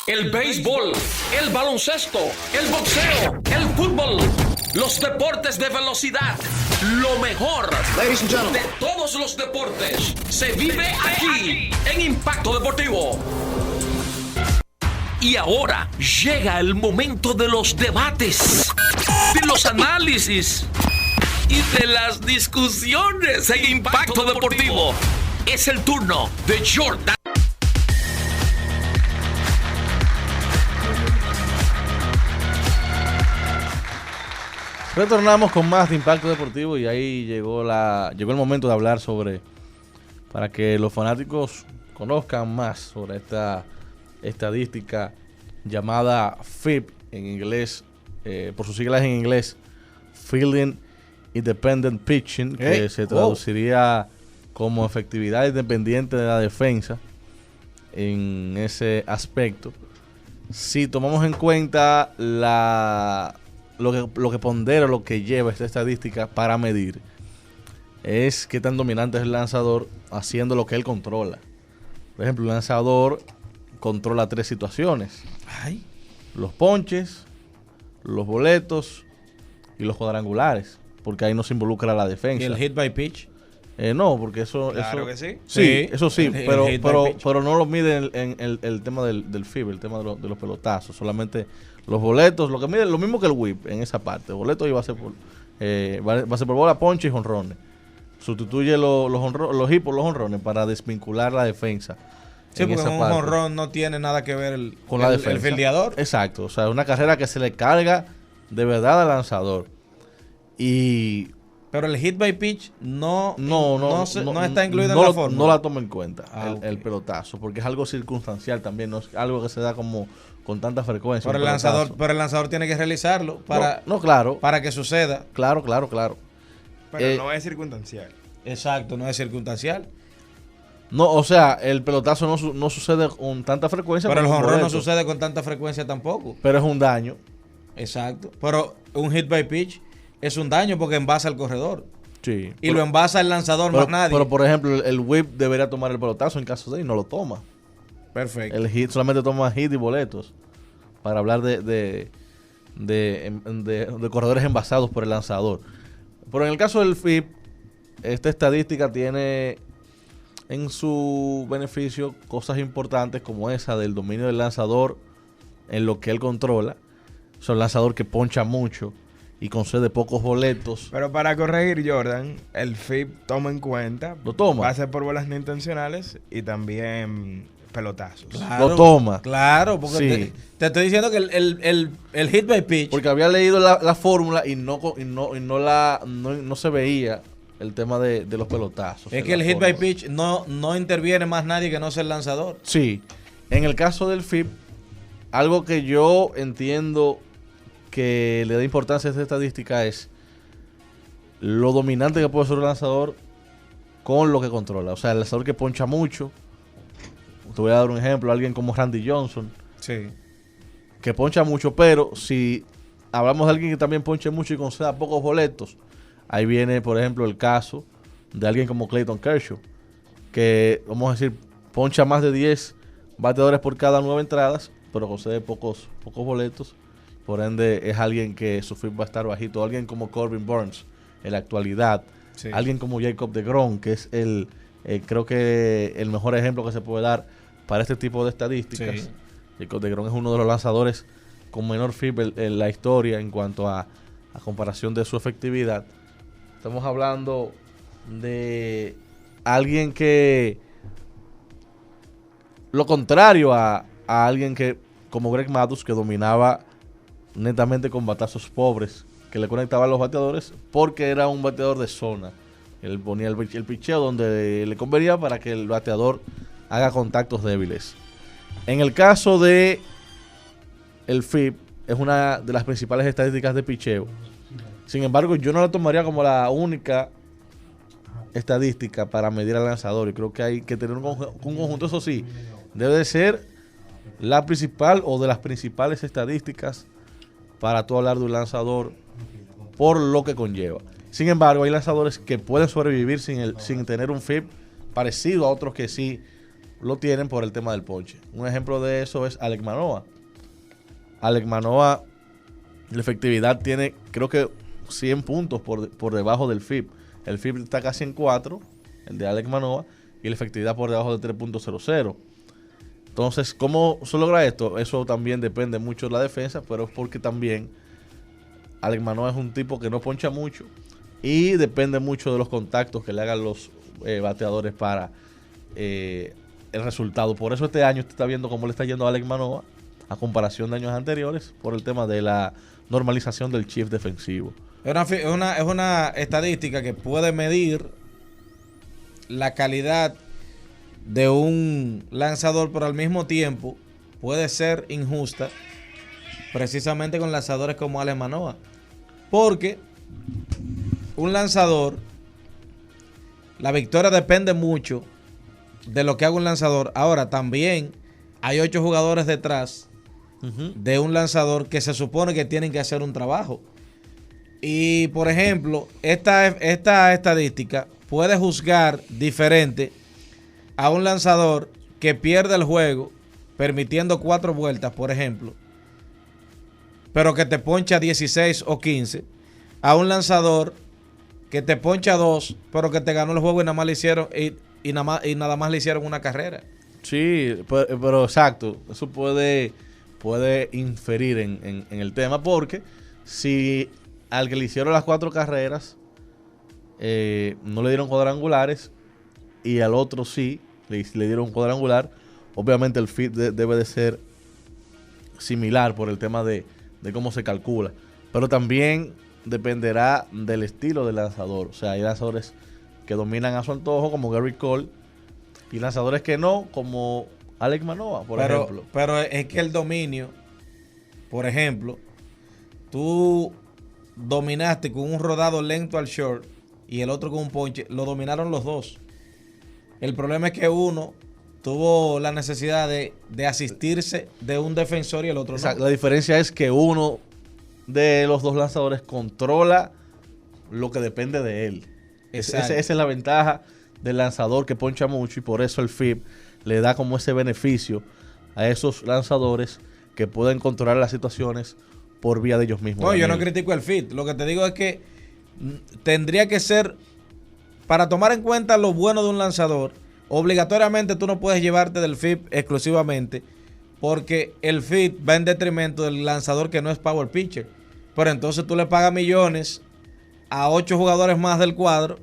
El béisbol, el baloncesto, el boxeo, el fútbol, los deportes de velocidad. Lo mejor de todos los deportes se vive aquí en Impacto Deportivo. Y ahora llega el momento de los debates, de los análisis y de las discusiones en Impacto Deportivo. Es el turno de Jordan. Retornamos con más de Impacto Deportivo y ahí llegó el momento de hablar para que los fanáticos conozcan más sobre esta estadística llamada FIP en inglés, por sus siglas en inglés, Fielding Independent Pitching, que se traduciría como efectividad independiente de la defensa en ese aspecto. Si tomamos en cuenta lo que pondera, lo que lleva esta estadística para medir es qué tan dominante es el lanzador haciendo lo que él controla. Por ejemplo, el lanzador controla 3 situaciones: los ponches, los boletos y los cuadrangulares, porque ahí no se involucra la defensa. ¿Y el hit by pitch? No, porque eso... Claro que sí. Sí, eso sí, pero no lo mide en el tema del FIB, el tema de los pelotazos. Solamente los boletos, lo que mide lo mismo que el whip en esa parte. Boletos y base por bola, ponche y jonrones. Sustituye los hits por los jonrones para desvincular la defensa. Sí, porque un jonrón no tiene nada que ver con la defensa. El fildeador. Exacto, o sea, es una carrera que se le carga de verdad al lanzador. Pero el hit by pitch no está incluido en la fórmula. No la toma en cuenta Okay. el pelotazo, porque es algo circunstancial también, no es algo que se da como con tanta frecuencia. Pero el lanzador tiene que realizarlo claro. para que suceda. Claro. Pero no es circunstancial. Exacto, no es circunstancial. No, o sea, el pelotazo no sucede con tanta frecuencia. Pero el jonrón no sucede con tanta frecuencia tampoco. Pero es un daño. Exacto. Pero un hit by pitch es un daño porque envasa al corredor. Sí. Y lo envasa el lanzador, más nadie. Pero, por ejemplo, el whip debería tomar el pelotazo en caso de y no lo toma. Perfecto. El hit solamente toma hit y boletos. Para hablar de corredores envasados por el lanzador. Pero en el caso del FIP, esta estadística tiene en su beneficio cosas importantes como esa del dominio del lanzador en lo que él controla. Es un lanzador que poncha mucho y concede pocos boletos. Pero para corregir, Jordan, el FIP toma en cuenta bases por bolas no intencionales y también pelotazos. Claro, lo toma. Claro, porque sí. te estoy diciendo que el hit by pitch. Porque había leído la fórmula y no se veía el tema de los pelotazos. Es que el hit by pitch no interviene más nadie que no sea el lanzador. Sí. En el caso del FIP, algo que yo entiendo que le da importancia a esta estadística es lo dominante que puede ser un lanzador con lo que controla. O sea, el lanzador que poncha mucho. Te voy a dar un ejemplo, alguien como Randy Johnson. Sí. Que poncha mucho, pero si hablamos de alguien que también ponche mucho y conceda pocos boletos, ahí viene, por ejemplo, el caso de alguien como Clayton Kershaw, que, vamos a decir, poncha más de 10 bateadores por cada 9 entradas, pero concede pocos boletos. Por ende, es alguien que su FIP va a estar bajito. Alguien como Corbin Burns, en la actualidad. Sí. Alguien como Jacob deGrom, que es creo que el mejor ejemplo que se puede dar para este tipo de estadísticas. Sí. Jacob deGrom es uno de los lanzadores con menor FIP en la historia en cuanto a comparación de su efectividad. Estamos hablando de alguien que, lo contrario a alguien que como Greg Maddux, que dominaba netamente con batazos pobres, que le conectaba a los bateadores porque era un bateador de zona. Él ponía el picheo donde le convenía para que el bateador haga contactos débiles. En el caso de el FIP, es una de las principales estadísticas de picheo. Sin embargo, yo no la tomaría como la única estadística para medir al lanzador. Y creo que hay que tener un conjunto, eso sí, debe de ser la principal o de las principales estadísticas para tú hablar de un lanzador por lo que conlleva. Sin embargo, hay lanzadores que pueden sobrevivir sin tener un FIP parecido a otros que sí lo tienen por el tema del ponche. Un ejemplo de eso es Alek Manoah. Alek Manoah, la efectividad tiene, creo que 100 puntos por debajo del FIP. El FIP está casi en 4, el de Alek Manoah, y la efectividad por debajo de 3.00. Entonces, ¿cómo se logra esto? Eso también depende mucho de la defensa, pero es porque también Alek Manoah es un tipo que no poncha mucho y depende mucho de los contactos que le hagan los bateadores para el resultado. Por eso este año usted está viendo cómo le está yendo a Alek Manoah a comparación de años anteriores por el tema de la normalización del shift defensivo. Es una estadística que puede medir la calidad de un lanzador, pero al mismo tiempo puede ser injusta precisamente con lanzadores como Alek Manoah, porque un lanzador, la victoria depende mucho de lo que haga un lanzador. Ahora también hay 8 jugadores detrás de un lanzador que se supone que tienen que hacer un trabajo. Y por ejemplo, esta estadística puede juzgar diferente a un lanzador que pierde el juego permitiendo 4 vueltas, por ejemplo, pero que te poncha 16 o 15, a un lanzador que te poncha 2, pero que te ganó el juego y nada más le hicieron y nada más le hicieron una carrera. Sí, pero exacto, eso puede inferir en el tema, porque si al que le hicieron las 4 carreras no le dieron cuadrangulares y al otro sí le dieron un cuadrangular, obviamente el fit debe de ser similar por el tema de cómo se calcula, pero también dependerá del estilo del lanzador. O sea, hay lanzadores que dominan a su antojo como Gary Cole y lanzadores que no, como Alek Manoah, por ejemplo. Pero es que el dominio, por ejemplo, tú dominaste con un rodado lento al short y el otro con un ponche, lo dominaron los dos. El problema es que uno tuvo la necesidad de asistirse de un defensor y el otro no. La diferencia es que uno de los dos lanzadores controla lo que depende de él. Esa es la ventaja del lanzador que poncha mucho, y por eso el FIP le da como ese beneficio a esos lanzadores que pueden controlar las situaciones por vía de ellos mismos. No, yo no critico el FIP. Lo que te digo es que tendría que ser, para tomar en cuenta lo bueno de un lanzador, obligatoriamente tú no puedes llevarte del FIP exclusivamente, porque el FIP va en detrimento del lanzador que no es power pitcher. Pero entonces tú le pagas millones a 8 jugadores más del cuadro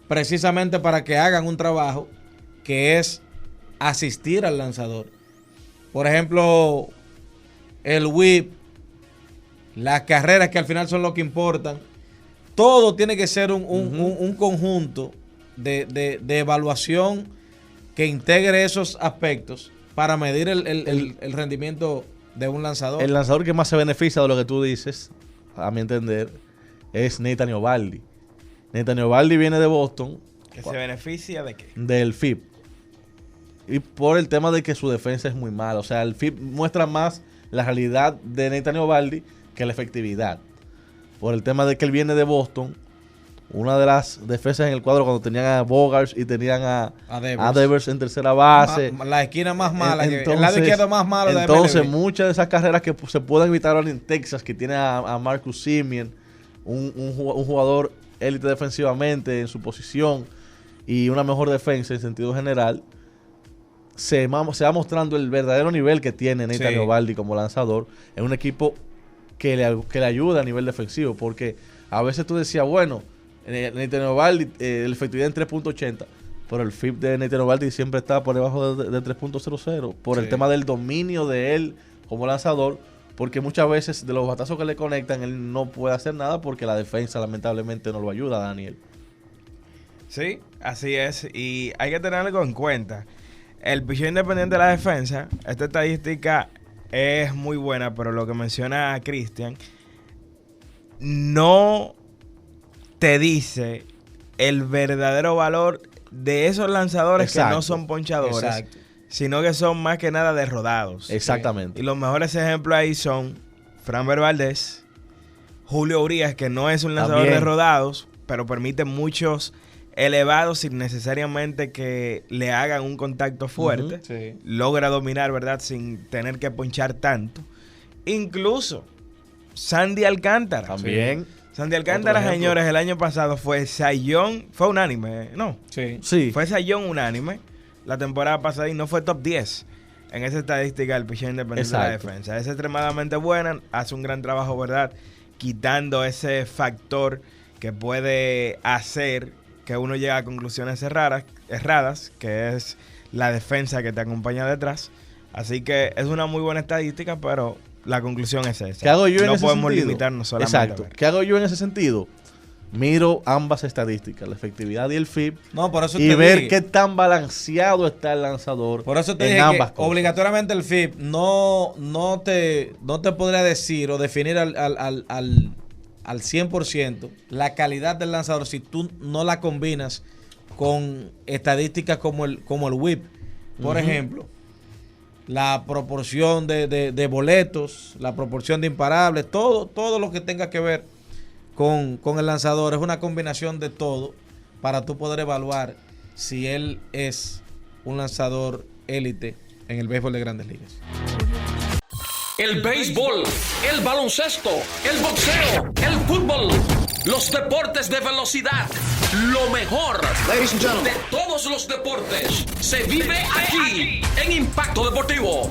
precisamente para que hagan un trabajo que es asistir al lanzador. Por ejemplo, el whip, las carreras que al final son lo que importan. Todo tiene que ser un conjunto de evaluación que integre esos aspectos para medir el rendimiento de un lanzador. El lanzador que más se beneficia de lo que tú dices, a mi entender, es Nathan Eovaldi. Nathan Eovaldi viene de Boston. ¿Que se beneficia de qué? Del FIP. Y por el tema de que su defensa es muy mala. O sea, el FIP muestra más la realidad de Nathan Eovaldi que la efectividad. Por el tema de que él viene de Boston. Una de las defensas en el cuadro cuando tenían a Bogaerts y tenían a Devers en tercera base. La esquina más mala, el lado izquierdo más malo. Entonces, muchas de esas carreras que se pueden evitar ahora en Texas, que tiene a Marcus Semien, un jugador élite defensivamente en su posición y una mejor defensa en sentido general, se va mostrando el verdadero nivel que tiene Nathan Eovaldi como lanzador en un equipo que le ayuda a nivel defensivo, porque a veces tú decías, bueno, Nathan Eovaldi, la efectividad en 3.80, pero el FIP de Nathan Eovaldi siempre está por debajo de 3.00 por el tema del dominio de él como lanzador, porque muchas veces de los batazos que le conectan él no puede hacer nada porque la defensa lamentablemente no lo ayuda, Daniel. Sí, así es, y hay que tener algo en cuenta. El pitcher independiente de la defensa, esta estadística es muy buena, pero lo que menciona Cristian no te dice el verdadero valor de esos lanzadores que no son ponchadores, sino que son más que nada de rodados. Exactamente. Y los mejores ejemplos ahí son Framber Valdez, Julio Urias, que no es un lanzador de rodados, pero permite muchos elevado sin necesariamente que le hagan un contacto fuerte. Sí. Logra dominar, ¿verdad? Sin tener que ponchar tanto. Incluso Sandy Alcántara. También. Sandy Alcántara, Otro ejemplo. señores, el año pasado fue sayón, fue unánime, ¿no? Sí. Sí. Fue sayón unánime la temporada pasada y no fue top 10 en esa estadística del pitcher independiente de la Exacto. defensa. Es extremadamente buena, hace un gran trabajo, ¿verdad? Quitando ese factor que puede hacer que uno llegue a conclusiones erradas, que es la defensa que te acompaña detrás. Así que es una muy buena estadística, pero la conclusión es esa. ¿Qué hago yo en no ese podemos sentido? limitarnos solamente Exacto. a ver. ¿Qué hago yo en ese sentido? Miro ambas estadísticas, la efectividad y el FIP, No, por eso y te ver dije. qué tan balanceado está el lanzador Por eso te en dije ambas que cosas. obligatoriamente el FIP no te podría decir o definir al 100% la calidad del lanzador si tú no la combinas con estadísticas como el whip. Por ejemplo, la proporción de boletos, la proporción de imparables, todo lo que tenga que ver con el lanzador es una combinación de todo para tú poder evaluar si él es un lanzador élite en el béisbol de Grandes Ligas. El béisbol, el baloncesto, el boxeo, el fútbol, los deportes de velocidad, lo mejor de todos los deportes se vive aquí en Impacto Deportivo.